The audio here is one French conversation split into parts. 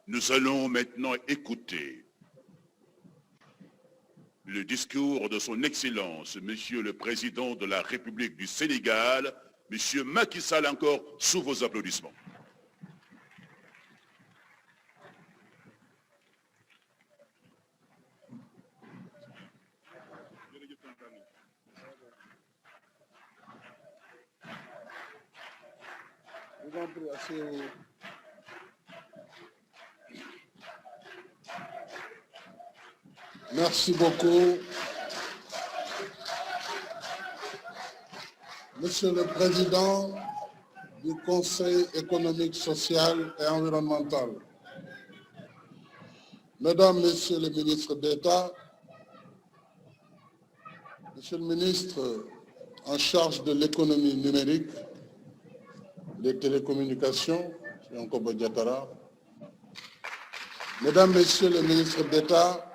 Nous allons maintenant écouter le discours de son Excellence, Monsieur le Président de la République du Sénégal, Monsieur Macky Sall, encore sous vos applaudissements. Merci beaucoup. Monsieur le Président du Conseil économique, social et environnemental, Mesdames, Messieurs les ministres d'État, Monsieur le ministre en charge de l'économie numérique, des télécommunications, Yankoba Diatara, Mesdames, Messieurs les ministres d'État,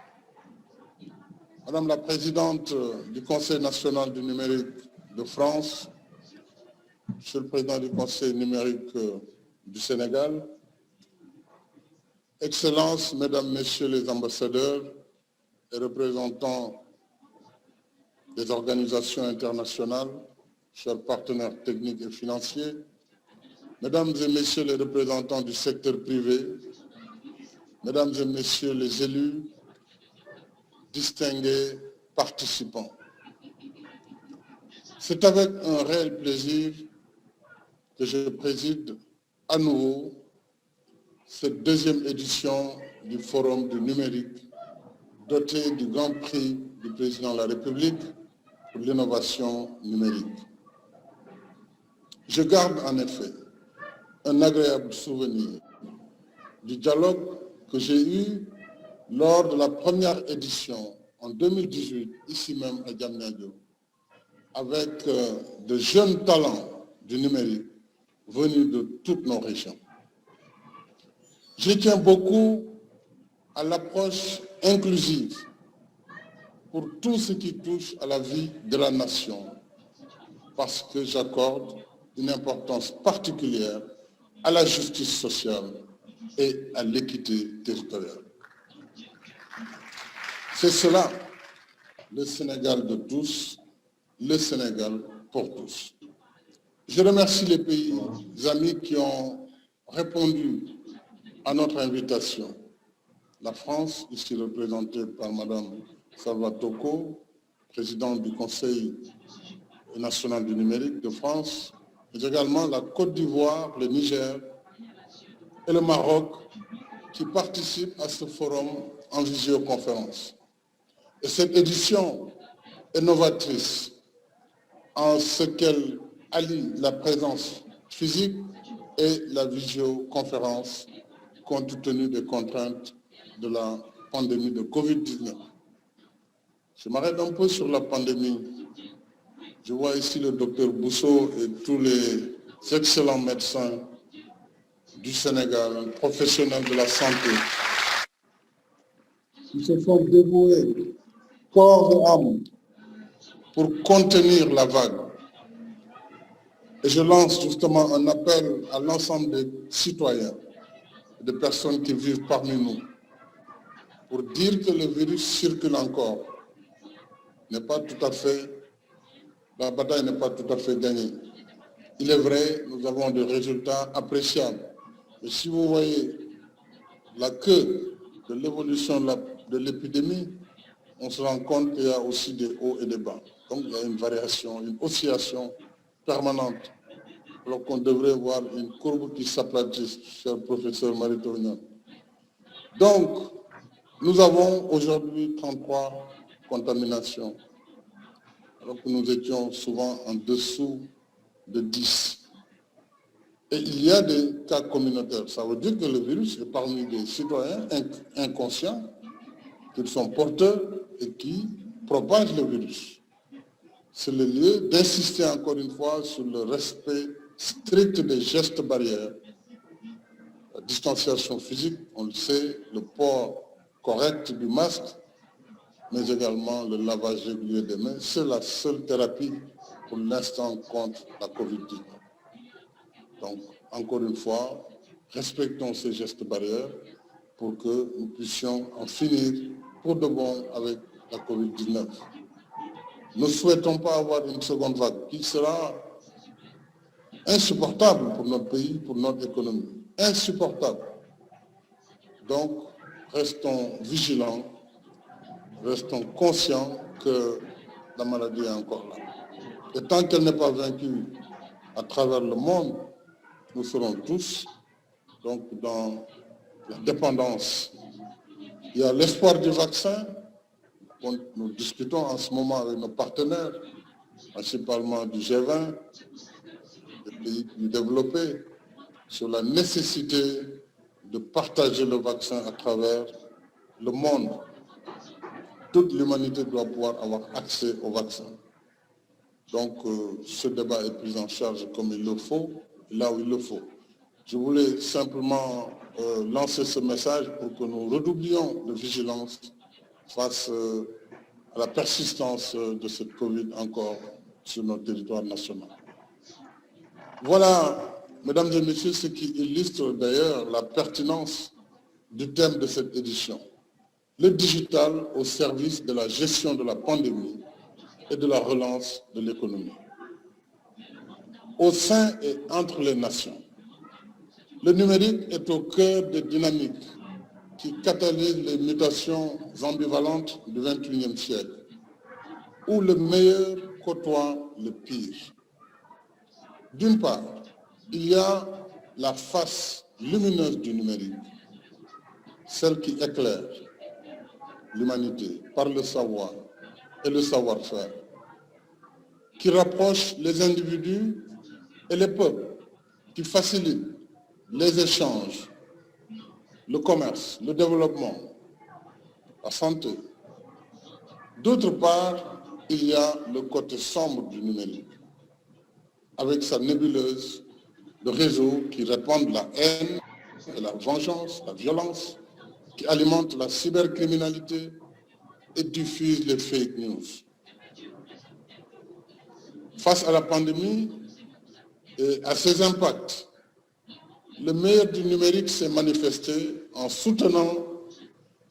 Madame la Présidente du Conseil national du numérique de France, Monsieur le Président du Conseil numérique du Sénégal, Excellences, Mesdames, Messieurs les ambassadeurs et représentants des organisations internationales, chers partenaires techniques et financiers, Mesdames et Messieurs les représentants du secteur privé, Mesdames et Messieurs les élus, distingués participants. C'est avec un réel plaisir que je préside à nouveau cette deuxième édition du Forum du numérique doté du Grand Prix du Président de la République pour l'innovation numérique. Je garde en effet un agréable souvenir du dialogue que j'ai eu lors de la première édition en 2018, ici même à Diamniadio, avec de jeunes talents du numérique venus de toutes nos régions. Je tiens beaucoup à l'approche inclusive pour tout ce qui touche à la vie de la nation, parce que j'accorde une importance particulière à la justice sociale et à l'équité territoriale. C'est cela, le Sénégal de tous, le Sénégal pour tous. Je remercie les pays amis qui ont répondu à notre invitation. La France, ici représentée par Madame Salvatoko, présidente du Conseil national du numérique de France, mais également la Côte d'Ivoire, le Niger et le Maroc qui participent à ce forum en visioconférence. Et cette édition est novatrice en ce qu'elle allie la présence physique et la visioconférence compte tenu des contraintes de la pandémie de Covid-19. Je m'arrête un peu sur la pandémie. Je vois ici le docteur Bousso et tous les excellents médecins du Sénégal, professionnels de la santé, qui se sont dévoués corps et âme pour contenir la vague. Et je lance justement un appel à l'ensemble des citoyens, des personnes qui vivent parmi nous, pour dire que le virus circule encore. La bataille n'est pas tout à fait gagnée. Il est vrai, nous avons des résultats appréciables. Mais si vous voyez la queue de l'évolution de l'épidémie, on se rend compte qu'il y a aussi des hauts et des bas. Donc il y a une variation, une oscillation permanente. Alors qu'on devrait voir une courbe qui s'aplatisse, cher professeur Marie-Tournian. Donc, nous avons aujourd'hui 33 contaminations, alors que nous étions souvent en dessous de 10. Et il y a des cas communautaires. Ça veut dire que le virus est parmi des citoyens inconscients, qu'ils sont porteurs et qui propagent le virus. C'est le lieu d'insister encore une fois sur le respect strict des gestes barrières, la distanciation physique, on le sait, le port correct du masque, mais également le lavage régulier des mains. C'est la seule thérapie pour l'instant contre la Covid-19. Donc, encore une fois, respectons ces gestes barrières pour que nous puissions en finir pour de bon avec la Covid-19. Nous ne souhaitons pas avoir une seconde vague qui sera insupportable pour notre pays, pour notre économie. Insupportable. Donc, restons vigilants, restons conscients que la maladie est encore là. Et tant qu'elle n'est pas vaincue à travers le monde, nous serons tous donc dans la dépendance. Il y a l'espoir du vaccin. Nous discutons en ce moment avec nos partenaires, principalement du G20, des pays plus développés, sur la nécessité de partager le vaccin à travers le monde. Toute l'humanité doit pouvoir avoir accès au vaccin. Donc, ce débat est pris en charge comme il le faut, là où il le faut. Je voulais simplement lancer ce message pour que nous redoublions de vigilance face à la persistance de cette Covid encore sur notre territoire national. Voilà, mesdames et messieurs, ce qui illustre d'ailleurs la pertinence du thème de cette édition. Le digital au service de la gestion de la pandémie et de la relance de l'économie. Au sein et entre les nations, le numérique est au cœur des dynamiques qui catalysent les mutations ambivalentes du XXIe siècle, où le meilleur côtoie le pire. D'une part, il y a la face lumineuse du numérique, celle qui éclaire l'humanité par le savoir et le savoir-faire, qui rapproche les individus et les peuples, qui facilite les échanges, le commerce, le développement, la santé. D'autre part, il y a le côté sombre du numérique, avec sa nébuleuse de réseaux qui répandent la haine et la vengeance, la violence, qui alimentent la cybercriminalité et diffusent les fake news. Face à la pandémie et à ses impacts, le meilleur du numérique s'est manifesté en soutenant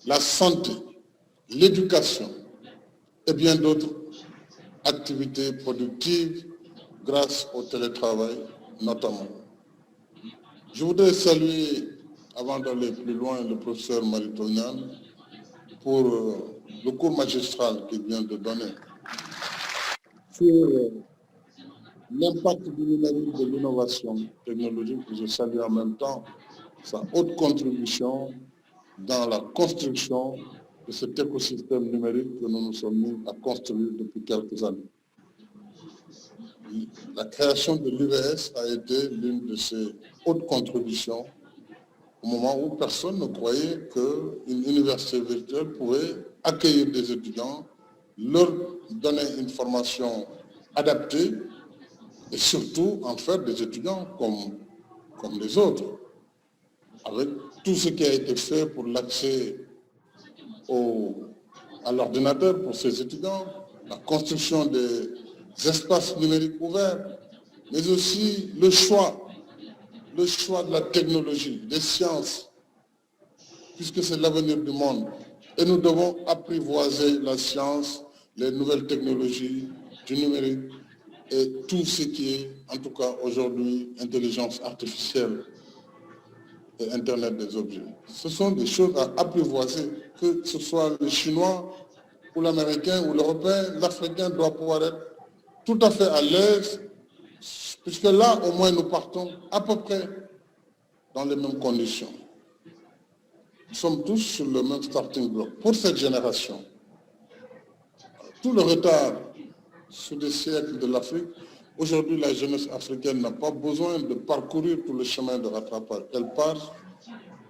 la santé, l'éducation et bien d'autres activités productives grâce au télétravail notamment. Je voudrais saluer, avant d'aller plus loin, le professeur Maritonyan pour le cours magistral qu'il vient de donner sur l'impact du numérique de l'innovation technologique. Je salue en même temps sa haute contribution dans la construction de cet écosystème numérique que nous nous sommes mis à construire depuis quelques années. La création de l'UVS a été l'une de ces hautes contributions au moment où personne ne croyait qu'une université virtuelle pouvait accueillir des étudiants, leur donner une formation adaptée et surtout en faire des étudiants comme les autres, avec tout ce qui a été fait pour l'accès à l'ordinateur pour ces étudiants, la construction des espaces numériques ouverts, mais aussi le choix de la technologie, des sciences, puisque c'est l'avenir du monde. Et nous devons apprivoiser la science, les nouvelles technologies, du numérique et tout ce qui est, en tout cas aujourd'hui, intelligence artificielle et Internet des objets. Ce sont des choses à apprivoiser, que ce soit le Chinois ou l'Américain ou l'Européen, l'Africain doit pouvoir être tout à fait à l'aise, puisque là, au moins, nous partons à peu près dans les mêmes conditions. Nous sommes tous sur le même starting block. Pour cette génération, tout le retard sur des siècles de l'Afrique, aujourd'hui, la jeunesse africaine n'a pas besoin de parcourir tout le chemin de rattrapage. Elle part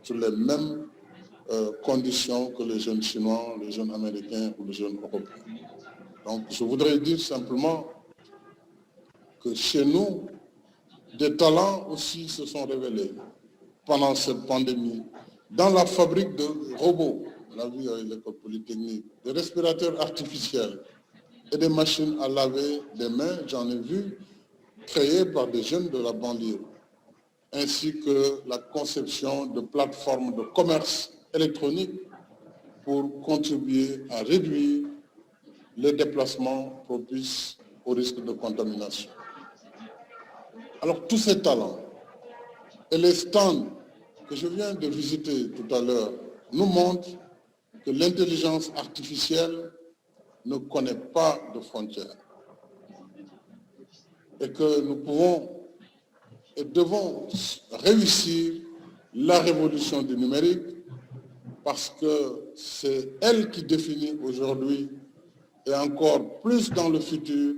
sur les mêmes conditions que les jeunes Chinois, les jeunes Américains ou les jeunes Européens. Donc, je voudrais dire simplement que chez nous, des talents aussi se sont révélés pendant cette pandémie. Dans la fabrique de robots, on l'a vu avec l'école polytechnique, des respirateurs artificiels et des machines à laver les mains, j'en ai vu, créées par des jeunes de la banlieue, ainsi que la conception de plateformes de commerce électroniques pour contribuer à réduire les déplacements propices au risque de contamination. Alors tous ces talents et les stands que je viens de visiter tout à l'heure nous montrent que l'intelligence artificielle ne connaît pas de frontières et que nous pouvons et devons réussir la révolution du numérique parce que c'est elle qui définit aujourd'hui et encore plus dans le futur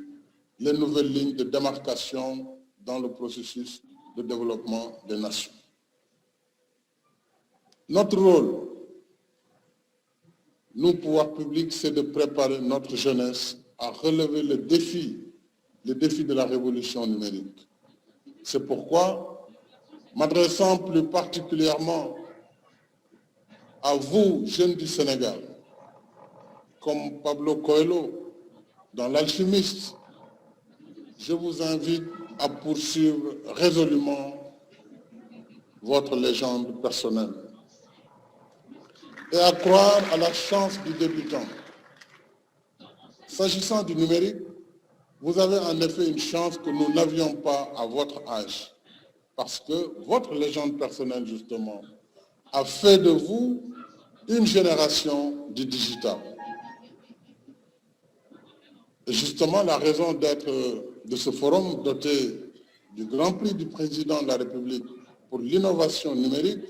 les nouvelles lignes de démarcation dans le processus de développement des nations. Notre rôle, nous, pouvoirs publics, c'est de préparer notre jeunesse à relever le défi de la révolution numérique. C'est pourquoi, m'adressant plus particulièrement à vous, jeunes du Sénégal, comme Pablo Coelho, dans l'Alchimiste, je vous invite à poursuivre résolument votre légende personnelle et à croire à la chance du débutant. S'agissant du numérique, vous avez en effet une chance que nous n'avions pas à votre âge, parce que votre légende personnelle, justement, a fait de vous une génération du digital. Et justement, la raison d'être de ce forum doté du Grand Prix du Président de la République pour l'innovation numérique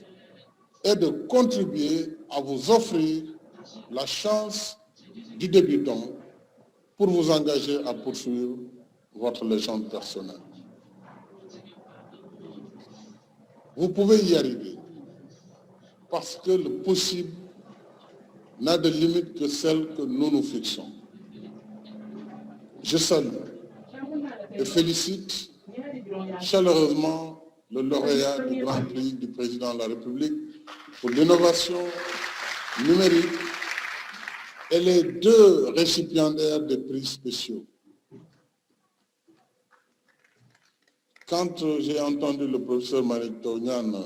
est de contribuer à vous offrir la chance du débutant pour vous engager à poursuivre votre légende personnelle. Vous pouvez y arriver parce que le possible n'a de limite que celle que nous nous fixons. Je salue et félicite chaleureusement le lauréat du Grand Prix du Président de la République pour l'innovation numérique et les 2 récipiendaires des prix spéciaux. Quand j'ai entendu le professeur Malick Thiaw Niane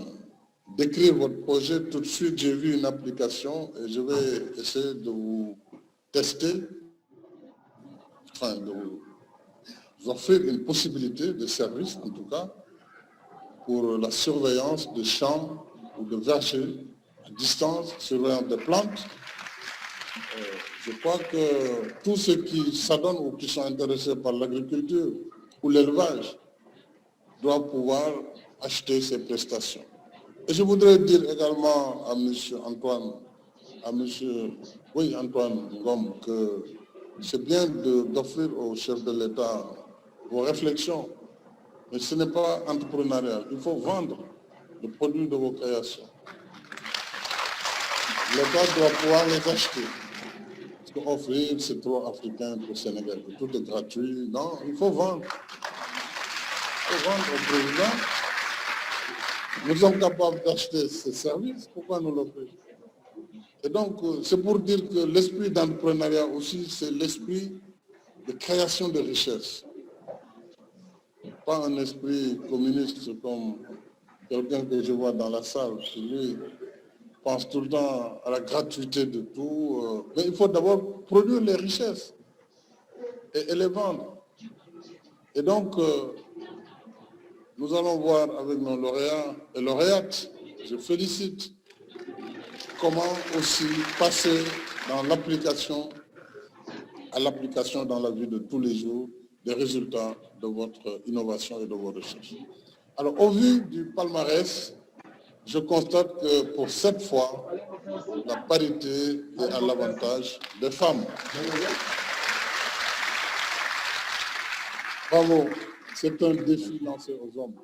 décrire votre projet, tout de suite j'ai vu une application et je vais essayer de vous tester, enfin de vous offrir une possibilité de service en tout cas pour la surveillance de champs ou de vergers à distance, surveillance des plantes. Je crois que tous ceux qui s'adonnent ou qui sont intéressés par l'agriculture ou l'élevage doivent pouvoir acheter ces prestations. Et je voudrais dire également à M. Antoine Ngom que c'est bien d'offrir au chef de l'État vos réflexions, mais ce n'est pas entrepreneurial. Il faut vendre le produit de vos créations. L'État doit pouvoir les acheter. Parce qu'offrir, c'est trop africain pour le Sénégal. Tout est gratuit. Non, il faut vendre. Il faut vendre au président. Nous sommes capables d'acheter ces services. Pourquoi nous l'offrir? Et donc, c'est pour dire que l'esprit d'entrepreneuriat aussi, c'est l'esprit de création de richesse. Pas un esprit communiste comme quelqu'un que je vois dans la salle. Lui pense tout le temps à la gratuité de tout. Mais il faut d'abord produire les richesses et les vendre. Et donc, nous allons voir avec nos lauréats et lauréates, je félicite, comment aussi passer dans l'application, à l'application dans la vie de tous les jours, des résultats de votre innovation et de vos recherches. Alors, au vu du palmarès, je constate que pour cette fois, la parité est à l'avantage des femmes. Bravo, c'est un défi lancé aux hommes.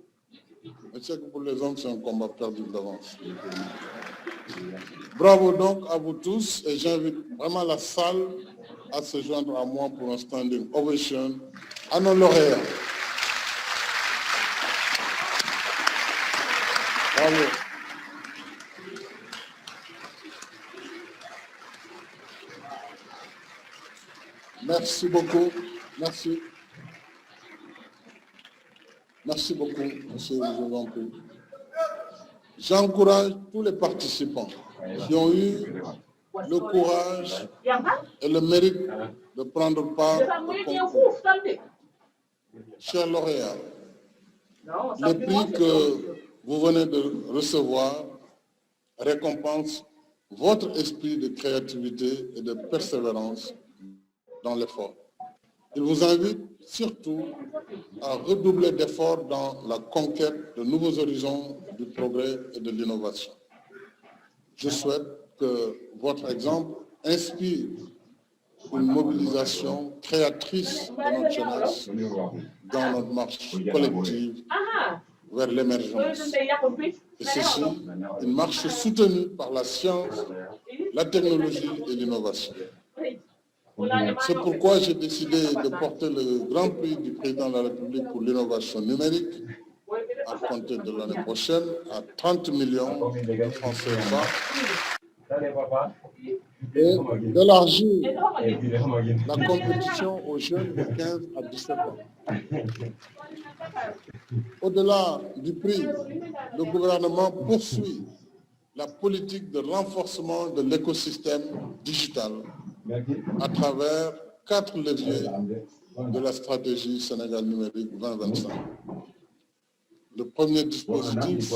Je sais que pour les hommes, c'est un combat perdu d'avance. Bravo donc à vous tous et j'invite vraiment la salle à se joindre à moi pour un standing ovation à nos lauréats. Bravo. Merci beaucoup. Merci. Merci beaucoup, monsieur. J'encourage tous les participants qui ont eu le courage et le mérite de prendre part au concours. Chers lauréats, le prix que vous venez de recevoir récompense votre esprit de créativité et de persévérance dans l'effort. Il vous invite surtout à redoubler d'efforts dans la conquête de nouveaux horizons du progrès et de l'innovation. Je souhaite que votre exemple inspire une mobilisation créatrice de notre jeunesse dans notre marche collective vers l'émergence. Et ceci, une marche soutenue par la science, la technologie et l'innovation. C'est pourquoi j'ai décidé de porter le Grand Prix du Président de la République pour l'innovation numérique à compter de l'année prochaine à 30 millions de francs CFA et d'élargir la compétition aux jeunes de 15 à 17 ans. Au-delà du prix, le gouvernement poursuit la politique de renforcement de l'écosystème digital à travers 4 leviers de la stratégie Sénégal numérique 2025. Le premier dispositif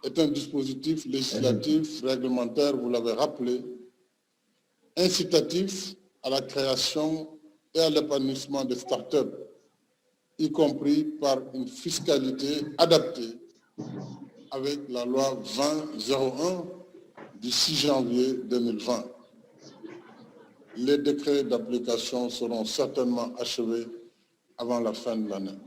est un dispositif législatif, réglementaire, vous l'avez rappelé, incitatif à la création et à l'épanouissement des startups, y compris par une fiscalité adaptée avec la loi 2001 du 6 janvier 2020. Les décrets d'application seront certainement achevés avant la fin de l'année.